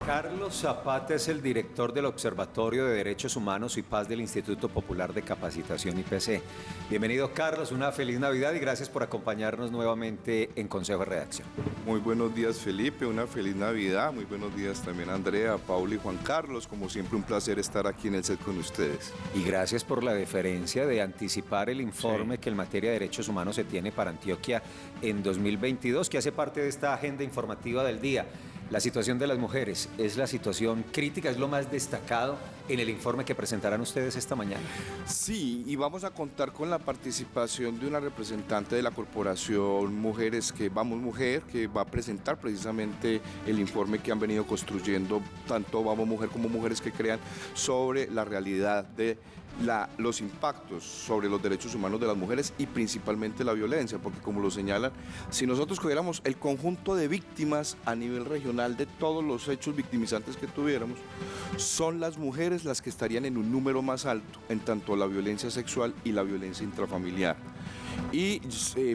Carlos Zapata es el director del Observatorio de Derechos Humanos y Paz del Instituto Popular de Capacitación IPC. Bienvenido, Carlos, una feliz Navidad y gracias por acompañarnos nuevamente en Consejo de Redacción. Muy buenos días, Felipe, una feliz Navidad. Muy buenos días también a Andrea, Paula y Juan Carlos. Como siempre, un placer estar aquí en el set con ustedes. Y gracias por la deferencia de anticipar el informe que en materia de derechos humanos se tiene para Antioquia en 2022, que hace parte de esta agenda informativa del día. La situación de las mujeres es la situación crítica, es lo más destacado en el informe que presentarán ustedes esta mañana. Sí, y vamos a contar con la participación de una representante de la corporación Mujeres que Vamos Mujer, que va a presentar precisamente el informe que han venido construyendo tanto Vamos Mujer como Mujeres que Crean sobre la realidad de los impactos sobre los derechos humanos de las mujeres y principalmente la violencia, porque como lo señalan, si nosotros cogiéramos el conjunto de víctimas a nivel regional de todos los hechos victimizantes que tuviéramos, son las mujeres las que estarían en un número más alto en tanto la violencia sexual y la violencia intrafamiliar. Y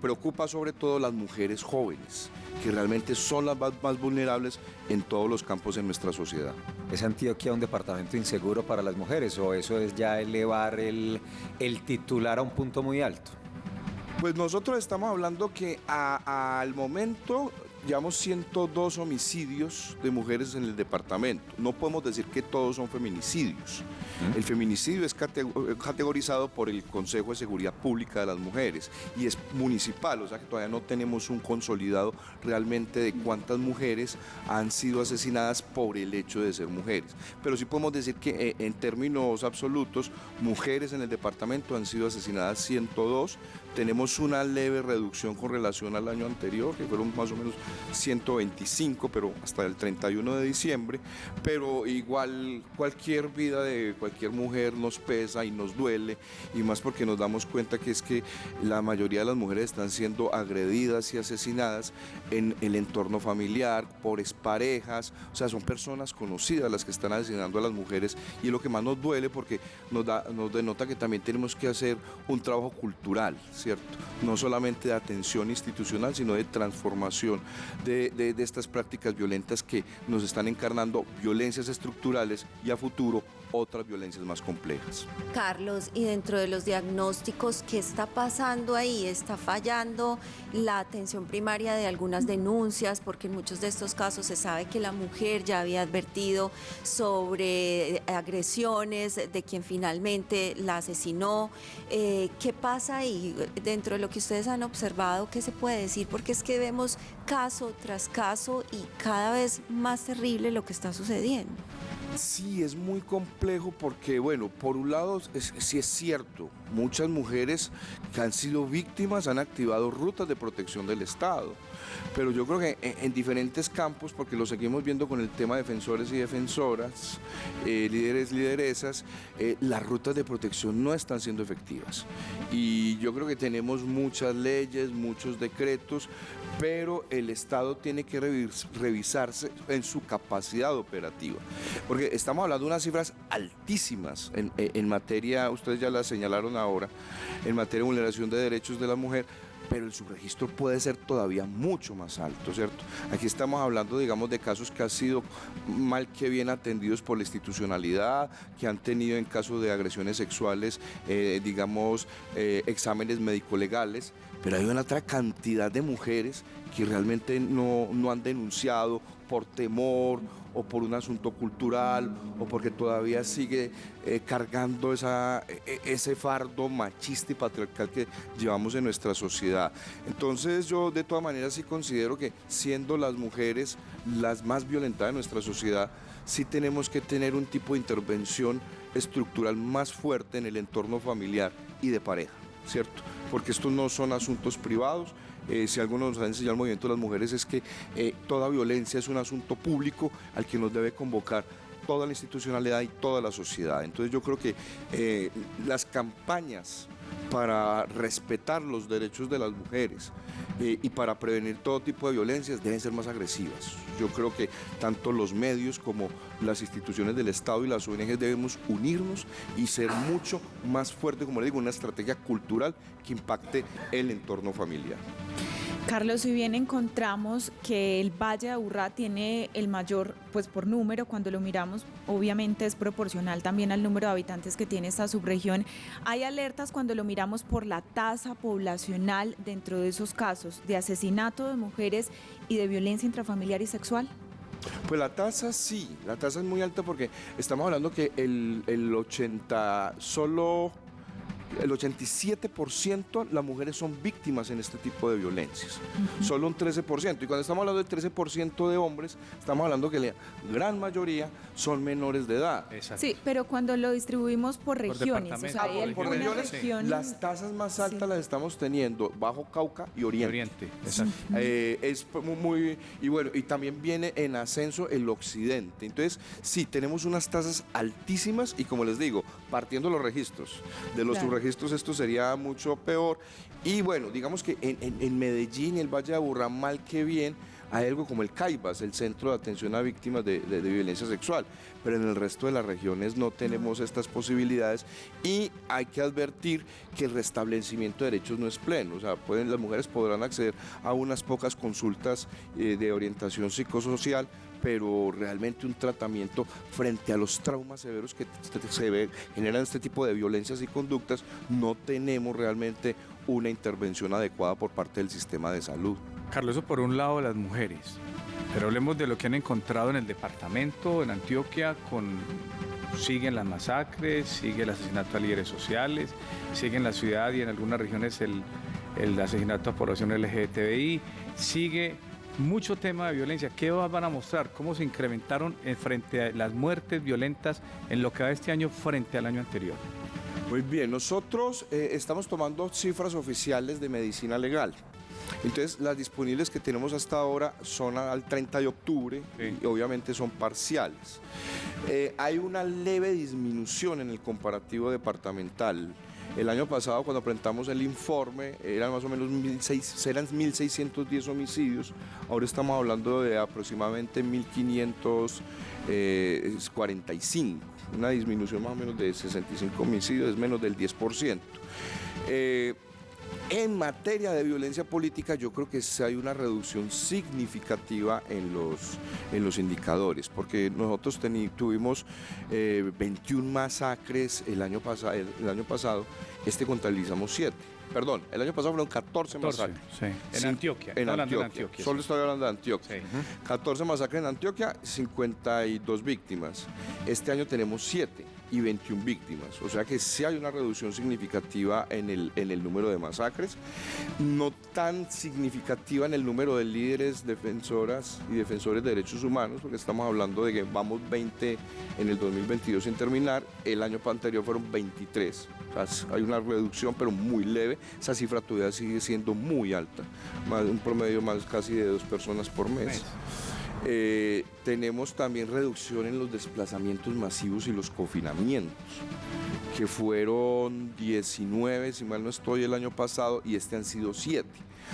preocupa sobre todo las mujeres jóvenes, que realmente son las más vulnerables en todos los campos en nuestra sociedad. ¿Es Antioquia un departamento inseguro para las mujeres o eso es ya elevar el titular a un punto muy alto? Pues nosotros estamos hablando que al momento llevamos 102 homicidios de mujeres en el departamento. No podemos decir que todos son feminicidios. El feminicidio es categorizado por el Consejo de Seguridad Pública de las Mujeres y es municipal, o sea que todavía no tenemos un consolidado realmente de cuántas mujeres han sido asesinadas por el hecho de ser mujeres. Pero sí podemos decir que en términos absolutos, mujeres en el departamento han sido asesinadas 102. Tenemos una leve reducción con relación al año anterior, que fueron más o menos 125, pero hasta el 31 de diciembre. Pero igual cualquier vida de cualquier mujer nos pesa y nos duele, y más porque nos damos cuenta que es que la mayoría de las mujeres están siendo agredidas y asesinadas en el entorno familiar, por exparejas, o sea, son personas conocidas las que están asesinando a las mujeres, y es lo que más nos duele porque nos denota que también tenemos que hacer un trabajo cultural, ¿cierto? No solamente de atención institucional, sino de transformación de estas prácticas violentas que nos están encarnando violencias estructurales y a futuro otras violencias más complejas. Carlos, y dentro de los diagnósticos, ¿qué está pasando ahí? ¿Está fallando la atención primaria de algunas denuncias? Porque en muchos de estos casos se sabe que la mujer ya había advertido sobre agresiones de quien finalmente la asesinó. ¿Qué pasa ahí dentro de lo que ustedes han observado? ¿Qué se puede decir? Porque es que vemos caso tras caso y cada vez más terrible lo que está sucediendo. Sí, es muy complejo porque, bueno, por un lado, sí es cierto, muchas mujeres que han sido víctimas han activado rutas de protección del Estado, pero yo creo que en diferentes campos, porque lo seguimos viendo con el tema de defensores y defensoras, líderes, lideresas, las rutas de protección no están siendo efectivas. Y yo creo que tenemos muchas leyes, muchos decretos, pero el Estado tiene que revisarse en su capacidad operativa, porque estamos hablando de unas cifras altísimas en materia, ustedes ya las señalaron ahora, en materia de vulneración de derechos de la mujer, pero el subregistro puede ser todavía mucho más alto, ¿cierto? Aquí estamos hablando, digamos, de casos que han sido mal que bien atendidos por la institucionalidad, que han tenido en caso de agresiones sexuales, exámenes médico-legales, pero hay una otra cantidad de mujeres que realmente no han denunciado por temor o por un asunto cultural o porque todavía sigue cargando ese fardo machista y patriarcal que llevamos en nuestra sociedad. Entonces yo de todas maneras sí considero que siendo las mujeres las más violentadas de nuestra sociedad, sí tenemos que tener un tipo de intervención estructural más fuerte en el entorno familiar y de pareja, ¿cierto? Porque estos no son asuntos privados. Si algo nos ha enseñado el movimiento de las mujeres es que toda violencia es un asunto público al que nos debe convocar toda la institucionalidad y toda la sociedad. Entonces yo creo que las campañas para respetar los derechos de las mujeres y para prevenir todo tipo de violencias deben ser más agresivas. Yo creo que tanto los medios como las instituciones del Estado y las ONG debemos unirnos y ser mucho más fuertes, como le digo, una estrategia cultural que impacte el entorno familiar. Carlos, si bien encontramos que el Valle de Aburrá tiene el mayor, pues por número, cuando lo miramos, obviamente es proporcional también al número de habitantes que tiene esta subregión, hay alertas cuando lo miramos por la tasa poblacional dentro de esos casos de asesinato de mujeres y de violencia intrafamiliar y sexual. Pues la tasa sí, la tasa es muy alta porque estamos hablando que el 87% las mujeres son víctimas en este tipo de violencias, solo un 13%. Y cuando estamos hablando del 13% de hombres, estamos hablando que la gran mayoría son menores de edad. Exacto. Sí, pero cuando lo distribuimos por regiones, o sea, hay por alguna regiones, región... las tasas más altas Sí. las estamos teniendo Bajo Cauca y Oriente. Exacto. Es muy, y bueno, y también viene en ascenso el occidente. Entonces, sí, tenemos unas tasas altísimas y como les digo, partiendo los registros, de los Claro. subregistros esto sería mucho peor. Y bueno, digamos que en Medellín y el Valle de Aburrá, mal que bien, hay algo como el CAIVAS, el Centro de Atención a Víctimas de Violencia Sexual, pero en el resto de las regiones no tenemos estas posibilidades y hay que advertir que el restablecimiento de derechos no es pleno, o sea, las mujeres podrán acceder a unas pocas consultas de orientación psicosocial, pero realmente un tratamiento frente a los traumas severos que generan este tipo de violencias y conductas, no tenemos realmente una intervención adecuada por parte del sistema de salud. Carlos, eso por un lado las mujeres, pero hablemos de lo que han encontrado en el departamento, en Antioquia, siguen las masacres, sigue el asesinato a líderes sociales, sigue en la ciudad y en algunas regiones el asesinato a población LGTBI, sigue mucho tema de violencia. ¿Qué van a mostrar? ¿Cómo se incrementaron frente a las muertes violentas en lo que va este año frente al año anterior? Muy bien, nosotros estamos tomando cifras oficiales de medicina legal. Entonces, las disponibles que tenemos hasta ahora son al 30 de octubre Sí. y obviamente son parciales. Hay una leve disminución en el comparativo departamental. El año pasado, cuando presentamos el informe, eran más o menos 1.610 homicidios. Ahora estamos hablando de aproximadamente 1.545. Una disminución más o menos de 65 homicidios, es menos del 10%. En materia de violencia política, yo creo que sí hay una reducción significativa en los indicadores, porque nosotros tuvimos 21 masacres el año pasado, contabilizamos 7. Perdón, el año pasado fueron 14 masacres. Sí. En Sí, Antioquia. En Hablando de Antioquia. Solo estoy hablando de Antioquia. Sí. 14 masacres en Antioquia, 52 víctimas. Este año tenemos 7 y 21 víctimas. O sea que sí hay una reducción significativa en el número de masacres. No tan significativa en el número de líderes, defensoras y defensores de derechos humanos, porque estamos hablando de que vamos 20 en el 2022 sin terminar. El año anterior fueron 23. O sea, hay una reducción, pero muy leve. Esa cifra todavía sigue siendo muy alta. Un promedio más casi de 2 personas por mes. Tenemos también reducción en los desplazamientos masivos y los confinamientos, que fueron 19, si mal no estoy, el año pasado, y han sido 7.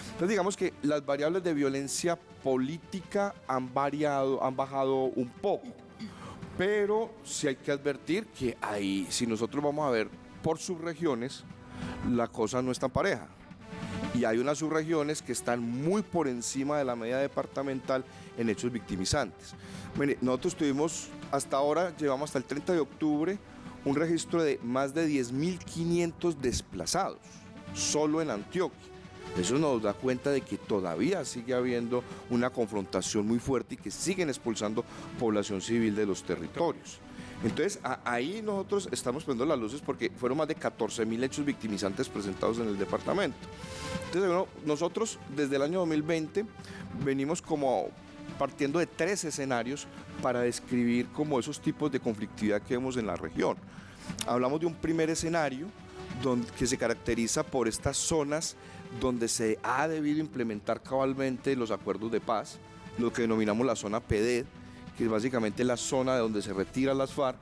Entonces digamos que las variables de violencia política han bajado un poco, pero sí hay que advertir que ahí, si nosotros vamos a ver por subregiones, la cosa no es tan pareja. Y hay unas subregiones que están muy por encima de la media departamental en hechos victimizantes. Mire, nosotros tuvimos, hasta ahora, llevamos hasta el 30 de octubre, un registro de más de 10.500 desplazados, solo en Antioquia. Eso nos da cuenta de que todavía sigue habiendo una confrontación muy fuerte y que siguen expulsando población civil de los territorios. Entonces, ahí nosotros estamos poniendo las luces porque fueron más de 14.000 hechos victimizantes presentados en el departamento. Entonces, bueno, nosotros desde el año 2020 venimos como partiendo de 3 escenarios para describir como esos tipos de conflictividad que vemos en la región. Hablamos de un primer escenario que se caracteriza por estas zonas donde se ha debido implementar cabalmente los acuerdos de paz, lo que denominamos la zona PEDED, que es básicamente la zona de donde se retiran las FARC,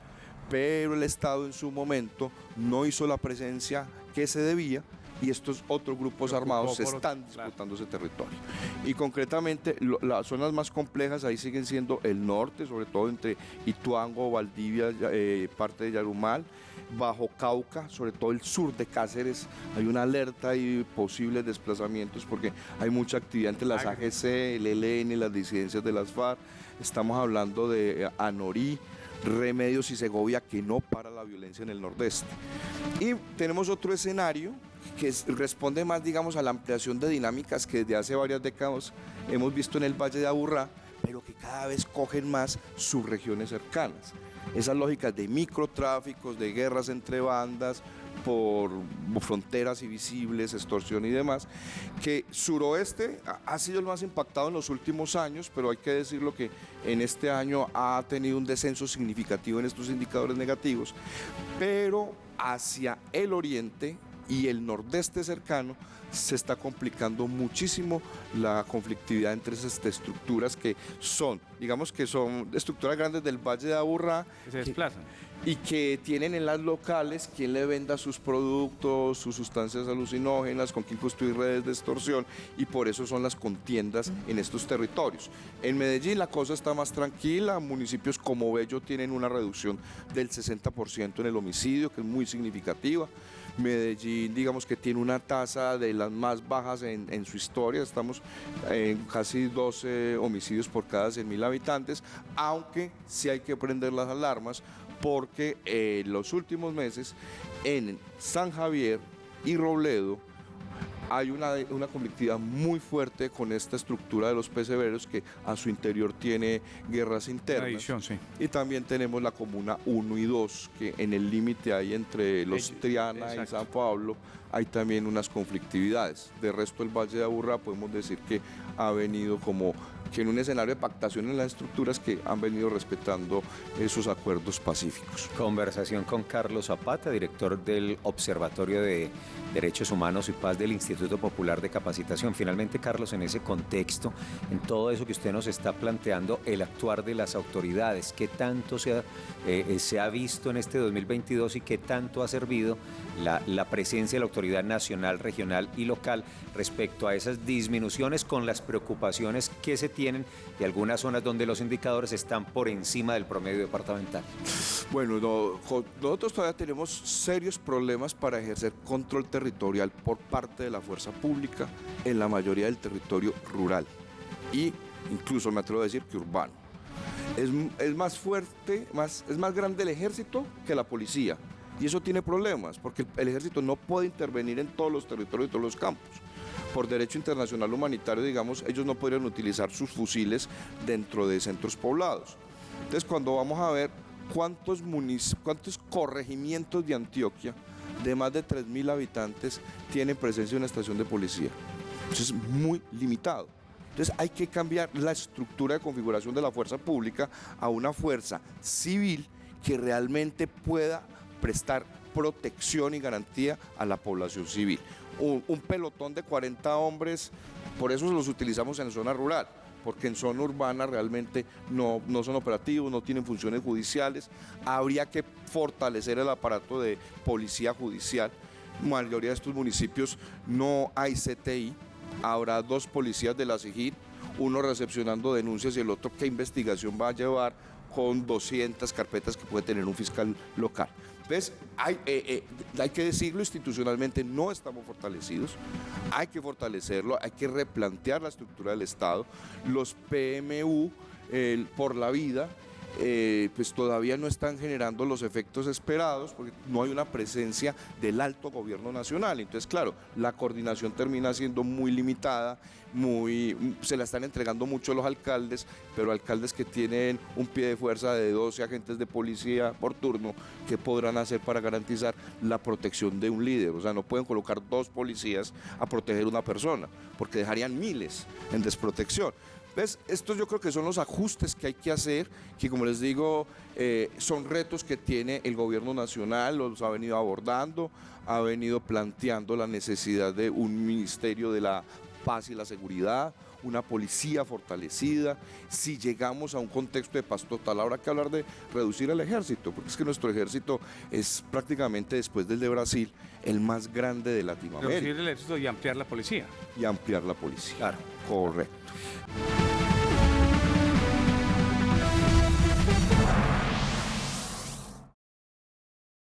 pero el Estado en su momento no hizo la presencia que se debía y estos otros grupos armados se están disputando ese territorio. Y concretamente las zonas más complejas ahí siguen siendo el norte, sobre todo entre Ituango, Valdivia, parte de Yarumal, Bajo Cauca, sobre todo el sur de Cáceres, hay una alerta y posibles desplazamientos porque hay mucha actividad entre las AGC, el ELN, las disidencias de las FARC. Estamos hablando de Anorí, Remedios y Segovia, que no para la violencia en el nordeste. Y tenemos otro escenario que responde más, digamos, a la ampliación de dinámicas que desde hace varias décadas hemos visto en el Valle de Aburrá, pero que cada vez cogen más subregiones cercanas. Esas lógicas de microtráficos, de guerras entre bandas, por fronteras invisibles, extorsión y demás, que suroeste ha sido el más impactado en los últimos años, pero hay que decirlo que en este año ha tenido un descenso significativo en estos indicadores negativos, pero hacia el oriente y el nordeste cercano se está complicando muchísimo la conflictividad entre esas estructuras que son, digamos que son estructuras grandes del Valle de Aburrá. Que se desplazan. Y que tienen en las locales quien le venda sus productos, sus sustancias alucinógenas, con quien construir redes de extorsión, y por eso son las contiendas en estos territorios. En Medellín la cosa está más tranquila, municipios como Bello tienen una reducción del 60% en el homicidio, que es muy significativa. Medellín, digamos que tiene una tasa de las más bajas en su historia, estamos en casi 12 homicidios por cada 100.000 habitantes, aunque sí hay que prender las alarmas, porque en los últimos meses en San Javier y Robledo hay una conflictividad muy fuerte con esta estructura de los perseveros que a su interior tiene guerras internas. Tradición, sí. Y también tenemos la comuna 1 y 2, que en el límite hay entre los Triana y San Pablo, hay también unas conflictividades. De resto, el Valle de Aburrá podemos decir que ha venido como que en un escenario de pactación en las estructuras que han venido respetando esos acuerdos pacíficos. Conversación con Carlos Zapata, director del Observatorio de Derechos Humanos y Paz del Instituto Popular de Capacitación. Finalmente, Carlos, en ese contexto, en todo eso que usted nos está planteando, el actuar de las autoridades, ¿qué tanto se ha visto en este 2022 y qué tanto ha servido la presencia de la autoridad nacional, regional y local respecto a esas disminuciones con las preocupaciones que se tienen de algunas zonas donde los indicadores están por encima del promedio departamental? Bueno, nosotros todavía tenemos serios problemas para ejercer control territorial por parte de la fuerza pública en la mayoría del territorio rural y incluso me atrevo a decir que urbano. Es más fuerte, es más grande el ejército que la policía. Y eso tiene problemas, porque el ejército no puede intervenir en todos los territorios y todos los campos. Por derecho internacional humanitario, digamos, ellos no podrían utilizar sus fusiles dentro de centros poblados. Entonces, cuando vamos a ver cuántos corregimientos de Antioquia de más de 3.000 habitantes tienen presencia en una estación de policía, eso es muy limitado. Entonces hay que cambiar la estructura de configuración de la fuerza pública a una fuerza civil que realmente pueda prestar protección y garantía a la población civil. Un pelotón de 40 hombres, por eso los utilizamos en zona rural, porque en zona urbana realmente no son operativos, no tienen funciones judiciales. Habría que fortalecer el aparato de policía judicial. En la mayoría de estos municipios no hay CTI, habrá 2 policías de la SIGIN, uno recepcionando denuncias y el otro qué investigación va a llevar con 200 carpetas que puede tener un fiscal local. Entonces, hay que decirlo, institucionalmente no estamos fortalecidos, hay que fortalecerlo, hay que replantear la estructura del Estado. Los PMU por la vida, pues todavía no están generando los efectos esperados porque no hay una presencia del alto gobierno nacional. Entonces, claro, la coordinación termina siendo muy limitada, se la están entregando mucho los alcaldes, pero alcaldes que tienen un pie de fuerza de 12 agentes de policía por turno, ¿qué podrán hacer para garantizar la protección de un líder? O sea, no pueden colocar 2 policías a proteger una persona, porque dejarían miles en desprotección. ¿Ves? Estos yo creo que son los ajustes que hay que hacer, que como les digo, son retos que tiene el gobierno nacional, los ha venido abordando, ha venido planteando la necesidad de un ministerio de la paz y la seguridad, una policía fortalecida. Si llegamos a un contexto de paz total, habrá que hablar de reducir el ejército, porque es que nuestro ejército es prácticamente, después del de Brasil, el más grande de Latinoamérica. Reducir el ejército y ampliar la policía. Y ampliar la policía. Claro. Correcto.